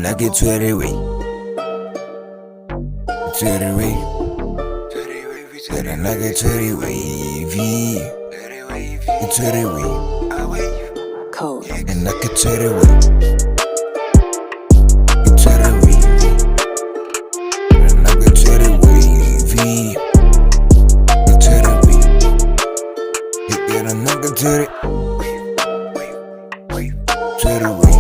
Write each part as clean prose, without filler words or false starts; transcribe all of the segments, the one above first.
Like tswhere way. Tswhere way. Like tswhere wavy. Tswhere way. Code. And like tswhere way. Tswhere wavy. Like tswhere wavy. Tswhere way. You get another tswhere. Tswhere way.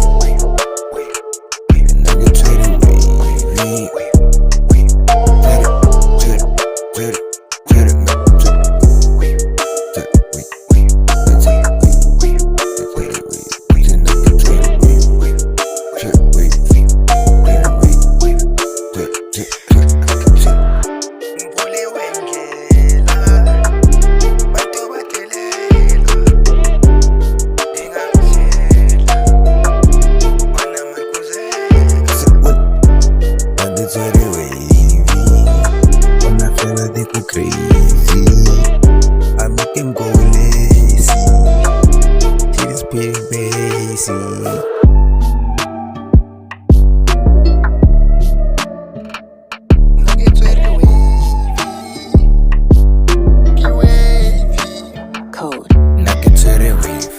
Crazy, I make him go lazy. He is big bassy. Code. Like a tswhere wave.